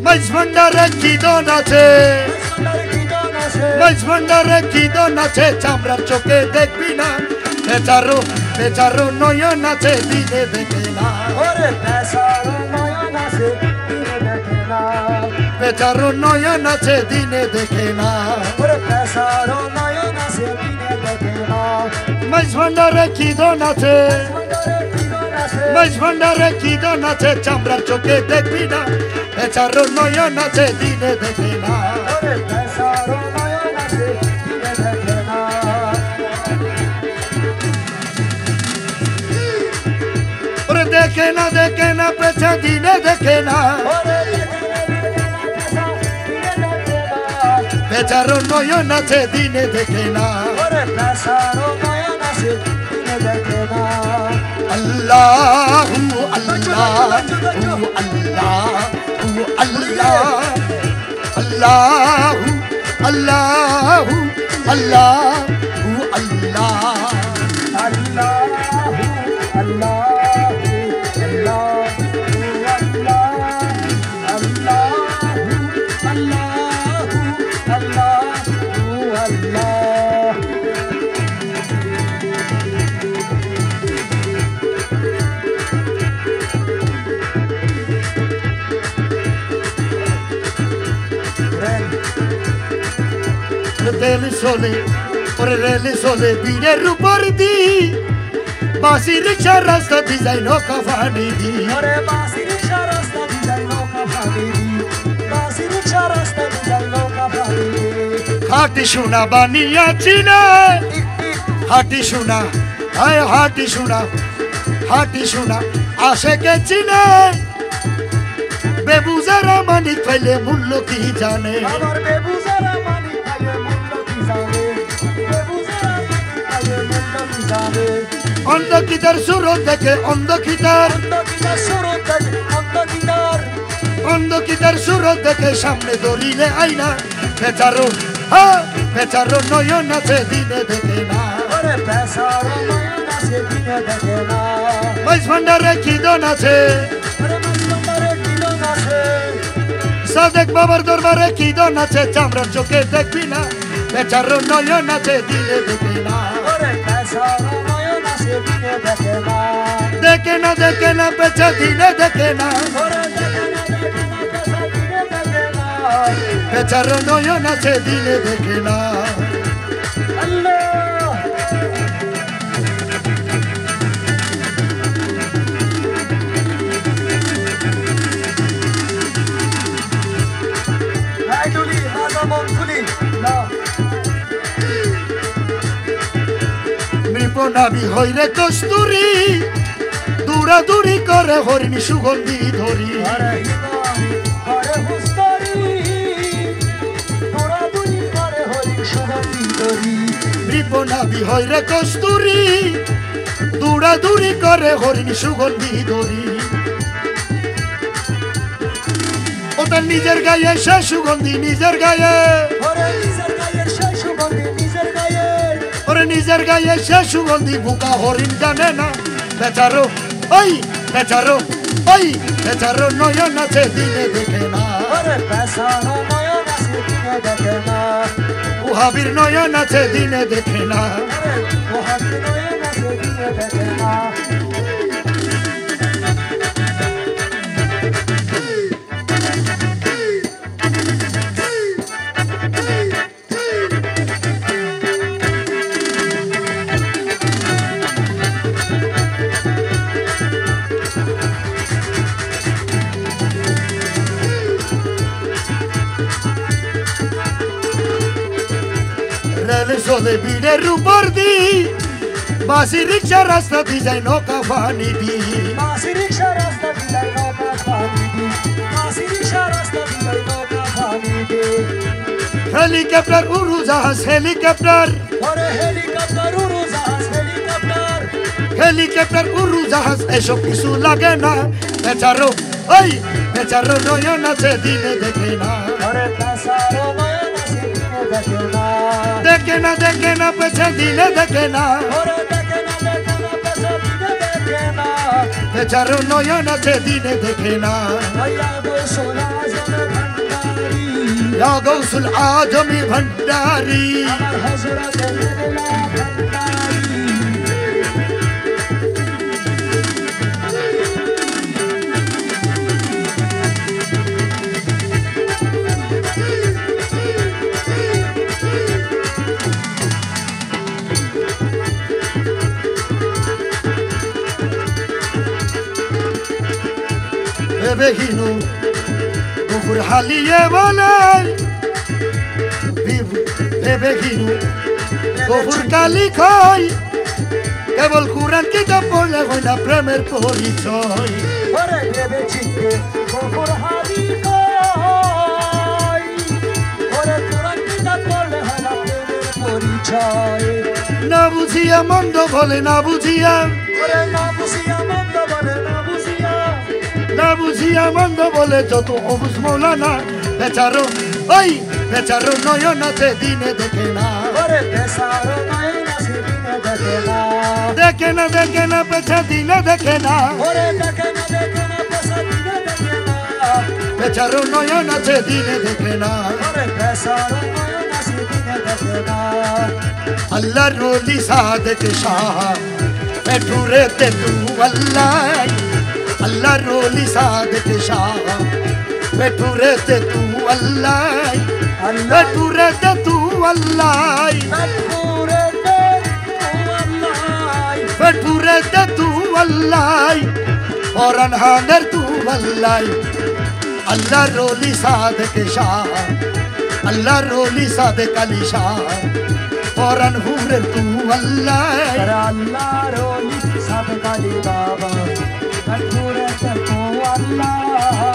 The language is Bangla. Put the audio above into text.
মাইজ ভান্ডারে কি দন আছে মাইজ ভান্ডারে কি দন আছে চামড়ার চোখে দেখবি না বেচারো বেচারো নয়ন আছে দিনে দেখে না বেচারো নয়ন আছে দিনে দেখে না মাইজ ভান্ডারে কি দন আছে মাইজ ভান্ডারে কি দন আছে চামড়ার চোখে দেখবি না বেচারো নয়ন আছে দিনে দেখে না ওরে দেখে না পেছা দিনে দেখে না বেচারো নয়ন আছে দিনে দেখে না আল্লাহু আল্লাহু আল্লাহু আল্লাহু আল্লাহু আল্লাহু আল্লাহ রেল চলে ওরে রেল চলে বীরের উপর দি বাসি রিক্সা রাস্তা দি যাই নৌকা ফানি দি হাটি সোনা বানিয়াছি না হাটি সোনা আয় হাটি সোনা আসে গেছি না বেবুজারা মানিক ফেলে মূল্য কি জানে অন্ধকিতার সুরত দেখে অন্ধকিতার সুরত দেখে সামনে দৌড়িলে আইনা বেচারো বেচারো নয়ন আছে দিনে দেখে না মাইজ ভান্ডারে কি দন আছে সাদেক বাবার দরবারে কি দন আছে চামড়ার চোখে দেখবি না বেচারো নয়ন আছে দিনে দেখে না দেখে না পেছা দিনে দেখে না বেচারো নয়ন আছে দিনে দেখে না নৃপনাবি হইরে কস্তুরি দৌড়াদৌড়ি করে হরিণী সুগন্ধি ধরি নৃপনাবি হইরে কস্তুরি দৌড়াদৌড়ি করে হরিণী সুগন্ধি ধরি ওটা নিজের গায়ে সে সুগন্ধি নিজের গায়ে ওরে নিজের গায়ে সে সুগন্ধি বুকা হরিণ জানে না বেচারো ওই বেচারো নয়ন আছে দিনে দেখে না উহাবির নয়ন আছে দিনে দেখে না রেল চলে বীরের উপর দি বাসি রিক্সা রাস্তা দি যাই নৌকা ফানি দি হেলিকপ্টার উড়োজাহাজ হেলিকপ্টার এসব কিছু লাগে না বেচারো বেচারো নয়ন আছে দিনে দেখে না দেখে না পেছে দিনে দেখে না বেচারো নয়ন আছে দিনে দেখে না ইয়া গৌসুল আজমি ভান্ডারি বেহিনু গফুর হালিয়ে বলে বেহিনু গফুর কালি খাই কেবল কুরআন কিতাব পড়লে হয় না প্রেমের পরিচয় ওরে ভেবেছি গফুর হালি খাই ওরে কুরআন কিতাব পড়লে হয় না প্রেমের পরিচয় না বুঝিয়া মন্দ বলে না বুঝিয়া ওরে না বুঝিয়া মন্দ বলে না বুঝিয়া না বুঝিয়া মন্দ বলে যত অবুঝ মৌলানা বেচারো ওই বেচারো নয়ন আছে দিনে দেখে না ওরে বেচারো নয়ন আছে দিনে দেখে না দেখে না পেছা দিনে দেখে না ওরে দেখে না পেছা দিনে দেখে না বেচারো নয়ন আছে দিনে দেখে না ওরে বেচারো নয়ন আছে দিনে দেখে না আল্লাহর রলি সাদেক শাহ পেটুরে তে তু আল্লাহ আল্লাহর রলি সাদেক শাহ পেটুরে তে তু আল্লাহ পেটুরে তে তু আল্লাহ পেটুরে তে তু আল্লাহ পরান হানের তু আল্লাহ আল্লাহর রলি সাদেক শাহ আল্লাহর রলি সাদেক আলী শাহ পরান হুরের তু আল্লাহ আল্লাহর রলি সাদেক আলী বাবা পেটুরে তে তু আল্লাহ